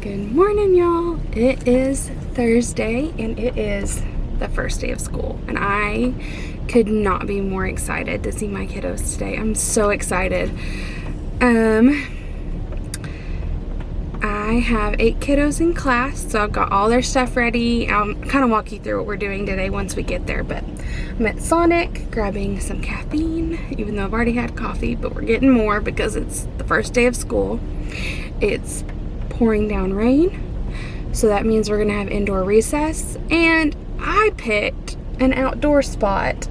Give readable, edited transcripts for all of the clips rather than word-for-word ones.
Good morning, y'all. It is Thursday and it is the first day of school, and I could not be more excited to see my kiddos today. I'm so excited. I have 8 kiddos in class, so I've got all their stuff ready. I'll kind of walk you through what we're doing today once we get there, but I'm at Sonic grabbing some caffeine, even though I've already had coffee, but we're getting more because it's the first day of school. It's pouring down rain, so that means we're gonna have indoor recess, and I picked an outdoor spot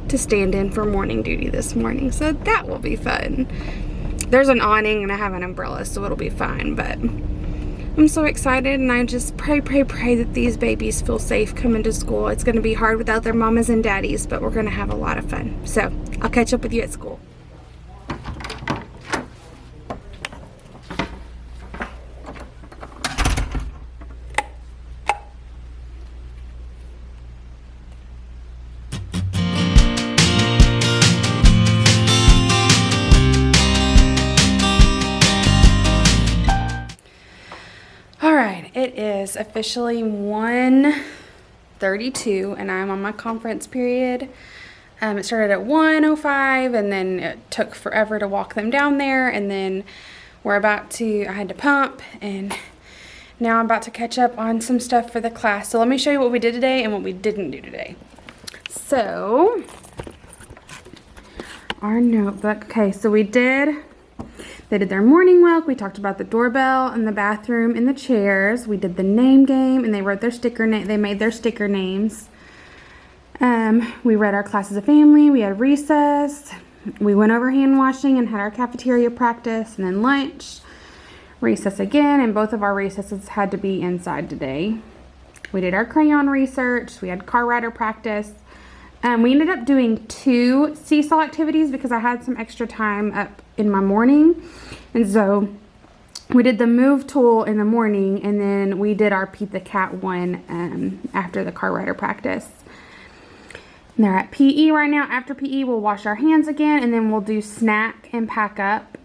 to stand in for morning duty this morning, so that will be fun. There's an awning and I have an umbrella, so it'll be fine, but I'm so excited, and I just pray that these babies feel safe coming to school. It's gonna be hard without their mamas and daddies, but we're gonna have a lot of fun. So I'll catch up with you at school. It is officially 1:32 and I'm on my conference period. It started at 1:05 and then it took forever to walk them down there, and then I had to pump, and now I'm about to catch up on some stuff for the class. So let me show you what we did today and what we didn't do today. So our notebook, okay, so they did their morning walk. We talked about the doorbell and the bathroom and the chairs. We did the name game, and they wrote their they made their sticker names. We read our class as a family. We had recess. We went over hand washing and had our cafeteria practice, and then lunch, recess again, and both of our recesses had to be inside today. We did our crayon research. We had car rider practice. We ended up doing 2 Seesaw activities because I had some extra time up in my morning, and so we did the move tool in the morning, and then we did our Pete the Cat one after the car rider practice. And they're at PE right now. After PE, we'll wash our hands again, and then we'll do snack and pack up,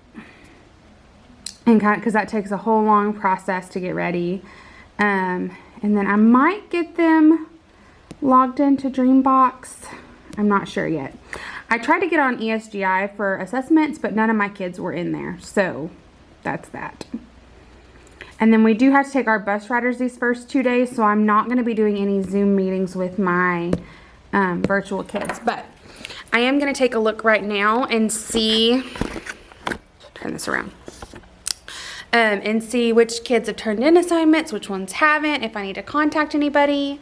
and because that takes a whole long process to get ready. And then I might get them logged into Dreambox. I'm not sure yet. I tried to get on ESGI for assessments, but none of my kids were in there, so that's that. And then we do have to take our bus riders these first 2 days, so I'm not going to be doing any Zoom meetings with my virtual kids, but I am going to take a look right now and see, turn this around, and see which kids have turned in assignments, which ones haven't, if I need to contact anybody.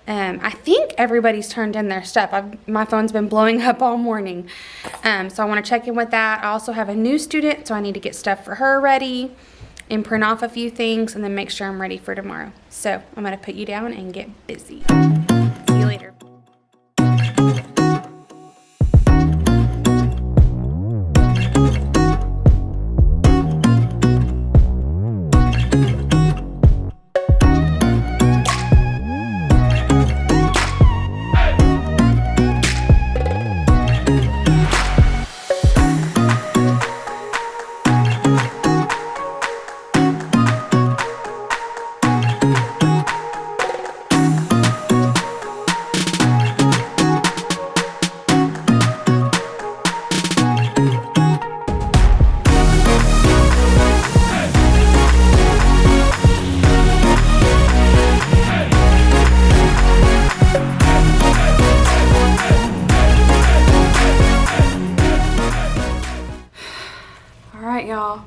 I think everybody's turned in their stuff. My phone's been blowing up all morning. So I want to check in with that. I also have a new student, so I need to get stuff for her ready and print off a few things and then make sure I'm ready for tomorrow. So I'm going to put you down and get busy. See you later. Y'all,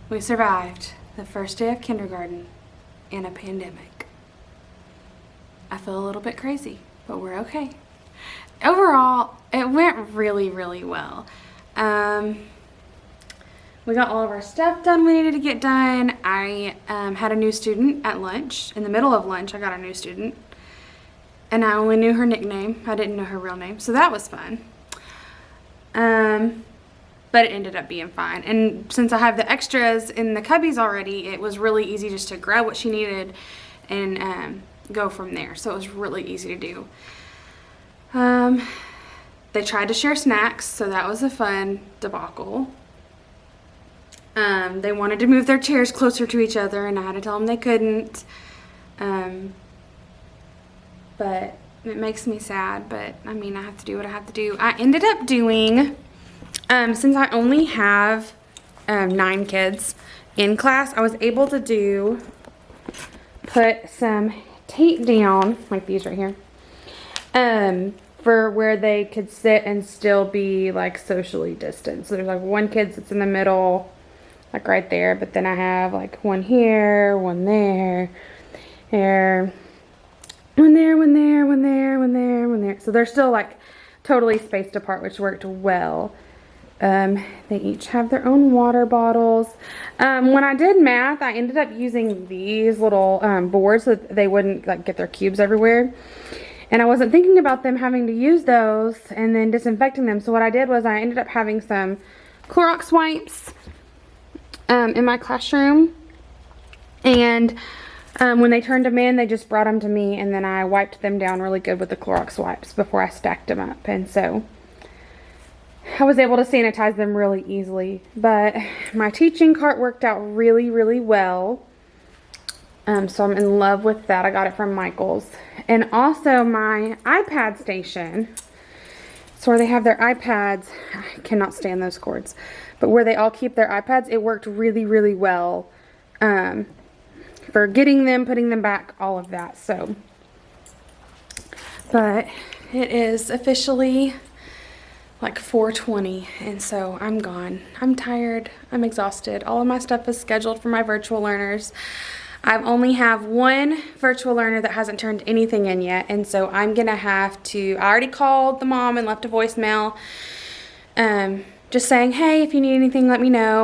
we survived the first day of kindergarten in a pandemic. I feel a little bit crazy, but we're okay. Overall, it went really well. We got all of our stuff done we needed to get done. I had a new student at lunch. In the middle of lunch, I got a new student, and I only knew her nickname. I didn't know her real name, so that was fun. But it ended up being fine. And since I have the extras in the cubbies already, it was really easy just to grab what she needed and go from there. So it was really easy to do. They tried to share snacks, so that was a fun debacle. They wanted to move their chairs closer to each other, and I had to tell them they couldn't. But it makes me sad, but I mean, I have to do what I have to do. I ended up doing, since I only have 9 kids in class, I was able to put some tape down, like these right here, for where they could sit and still be like socially distanced. So there's like one kid sits in the middle, like right there, but then I have like one here, one there, one there, one there, one there, one there, one there. So they're still like totally spaced apart, which worked well. They each have their own water bottles. When I did math, I ended up using these little boards so that they wouldn't like get their cubes everywhere. And I wasn't thinking about them having to use those and then disinfecting them. So what I did was I ended up having some Clorox wipes in my classroom. And when they turned them in, they just brought them to me, and then I wiped them down really good with the Clorox wipes before I stacked them up. And so I was able to sanitize them really easily. But my teaching cart worked out really, really well. So I'm in love with that. I got it from Michael's. And also my iPad station. So where they have their iPads, I cannot stand those cords, but where they all keep their iPads, it worked really, really well for getting them, putting them back, all of that. So, but it is officially like 4:20, and so I'm gone. I'm tired. I'm exhausted. All of my stuff is scheduled for my virtual learners. I only have one virtual learner that hasn't turned anything in yet, and so I'm gonna have to, I already called the mom and left a voicemail just saying, hey, if you need anything, let me know.